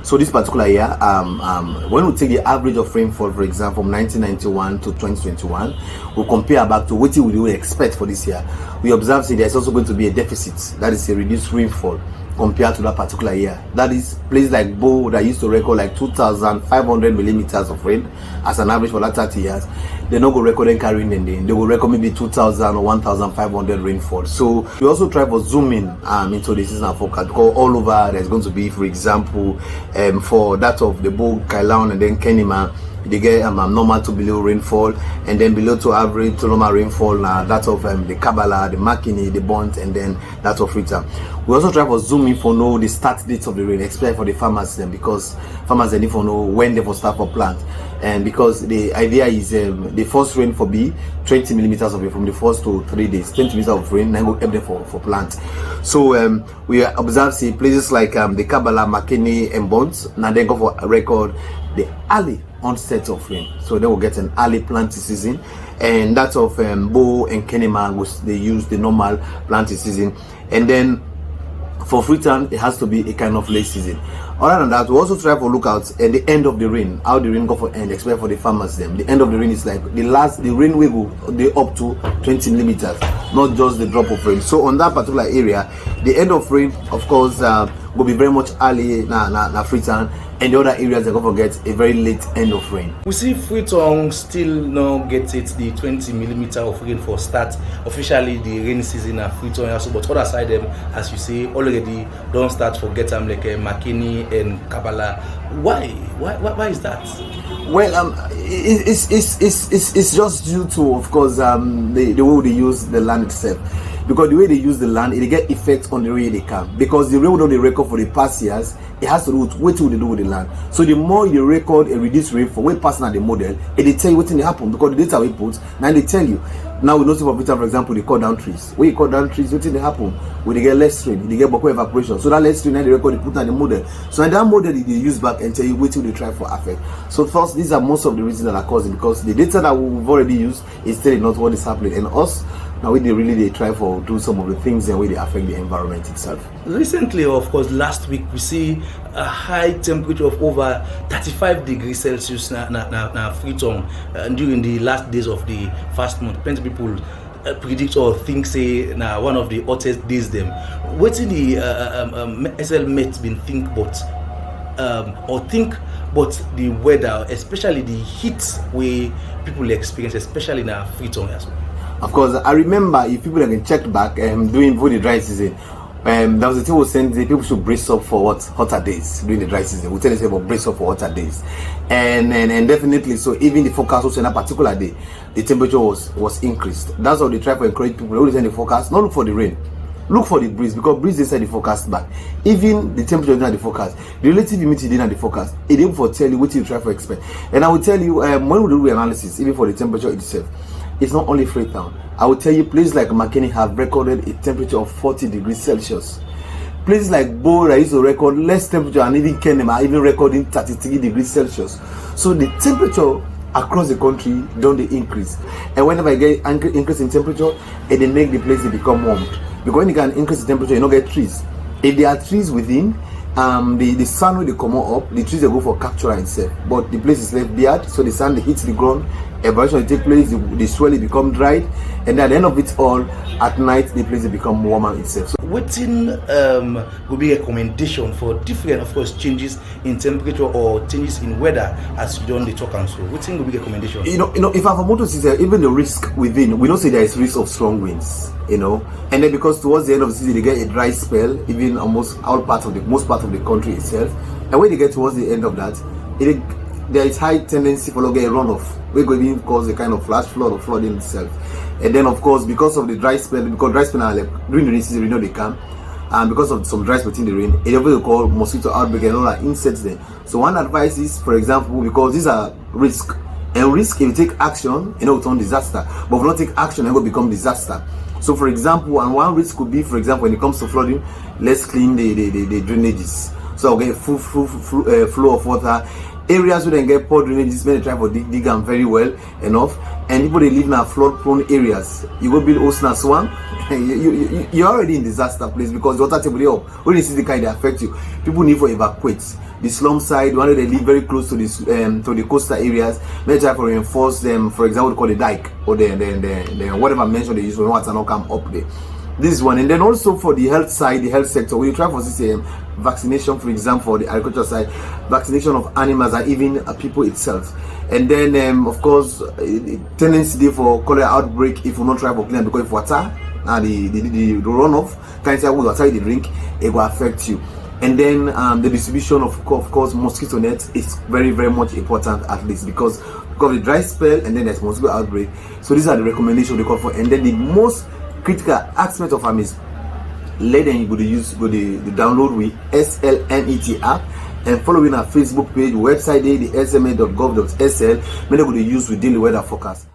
So this particular year, when we take the average of rainfall, for example, from 1991 to 2021, we compare back to what we would expect for this year. We observe that there's also going to be a deficit, that is a reduced rainfall compared to that particular year. That is places like Bo that used to record like 2,500 millimeters of rain as an average for that 30 years. They're not going to record and carrying anything. They will record maybe 2,000 or 1,500 rainfall. So we also try for zooming into the seasonal forecast, because all over there's going to be, for example, for that of the Bo, Kailaon, and then Kenema, they get normal to below rainfall, and then below to average to normal rainfall. That of the Kabbalah, the Makini, the Bont, and then that of Rita. We also try for zooming for know the start dates of the rain, especially for the farmers then, because farmers they need to know when they will start for plant. And because the idea is the first rain for be 20 millimeters of rain from the first to 3 days, 20 millimeters of rain, then go help them for plant. So we observe see places like the Kabbalah, Makini, and Bont. Now then go for a record the early onset of rain, so they will get an early planting season, and that of Bo and Kenema they use the normal planting season, and then for Freetown it has to be a kind of late season. Other than that, we also try to look out at the end of the rain, how the rain go for end, especially for the farmers them. The end of the rain is like the rain will go they up to 20 millimeters, not just the drop of rain. So on that particular area, the end of rain, of course, will be very much early na Freetown, and the other areas are going to get a very late end of rain. We see Freetown still now get it the 20 millimeter of rain for start officially the rainy season at Freetown also, but other side them, as you say, already don't start for get them like Makini and Kabbalah. Why is that? Well, it's just due to, of course, the way they use the land itself. Because the way they use the land, it get effect on the rain they can. Because the rain they record for the past years, it has to do with what they do with the land. So the more you record a reduced rainfall, when passing at the model, they tell you what thing happen. Because the data we put, now they tell you. Now we know for example, they cut down trees. When you cut down trees, what thing they happen? When they get less rain, they get backward evaporation. So that less rain, now they record, they put on the model. So in that model, they use back and tell you what they try for affect. So first, these are most of the reasons that are causing, because the data that we've already used is telling not what is happening. And us, now they try for do some of the things and way they affect the environment itself. Recently, of course, last week we see a high temperature of over 35 degrees Celsius na Freetown during the last days of the first month. Plenty of people predict or think say now one of the hottest days them. What's in the SL Met been think but the weather, especially the heat way people experience, especially in Freetown as well. Of course, I remember if people can check back during the dry season, there was a thing was saying that people should brace up for hotter days during the dry season. We tell them about brace up for hotter days, and definitely so. Even the forecast also in a particular day, the temperature was increased. That's how they try to encourage people to send the forecast, not look for the rain, look for the breeze, because breeze inside the forecast back. Even the temperature in the forecast, the relative humidity in the forecast, it able to tell you what you try to expect. And I will tell you when we do the analysis, even for the temperature itself. It's not only Freetown. I will tell you, places like Makini have recorded a temperature of 40 degrees Celsius. Places like Bo used to record less temperature, and even Kenema are even recording 33 degrees Celsius. So the temperature across the country don't increase. And whenever I get increase in temperature, it make the place become warm. Because when you can increase the temperature, you don't get trees. If there are trees within, the sun will come up, the trees will go for capture itself. But the place is left bare, so the sun hits the ground, evaporation will take place, the soil will become dried, and at the end of it all, at night the place will become warmer itself. So waiting will be a recommendation for different, of course, changes in temperature or changes in weather as you don't talk and so. Waiting will be a recommendation. You know, if I have a motor system, even the risk within, we don't say there is risk of strong winds. And then because towards the end of the season they get a dry spell, even almost most part of the country itself, and when they get towards the end of that, there is high tendency for get a runoff. We're going to cause a kind of flash flood or flooding itself. And then of course, because of the dry spell, because dry spell are like during the rainy season, they come, and because of some dry spell in the rain, it will call mosquito outbreak and all that insects there. So one advice is, for example, because these are risk, and risk if you take action, it will turn disaster. But if you not take action, it will become disaster. So for example, and one risk could be, for example, when it comes to flooding, let's clean the drainages. So I'll get flow of water. Areas where they get poor drainages, when they try to dig them very well enough, and people they live in flood prone areas, you go build Osna Swamp, you're already in disaster place, because the water table up when you see the kind they affect you, people need to evacuate. the slum side, the one that they live very close to the coastal areas, may try to reinforce them. For example, they call the dike or the whatever mention they use when water not come up there. This one, and then also for the health side, the health sector, we try for this vaccination, for example, for the agriculture side, vaccination of animals and even people itself. And then of course tendency for cholera outbreak if we not try for clean, because if water and the runoff can't say water you drink, it will affect you. And then the distribution of course mosquito nets is very much important, at least because of the dry spell, and then there's mosquito outbreak. So these are the recommendations they call for. And then the most critical aspect of them is let them go to the download with SLNET app and following our Facebook page, website the sma.gov.sl, many go to use with daily weather forecast.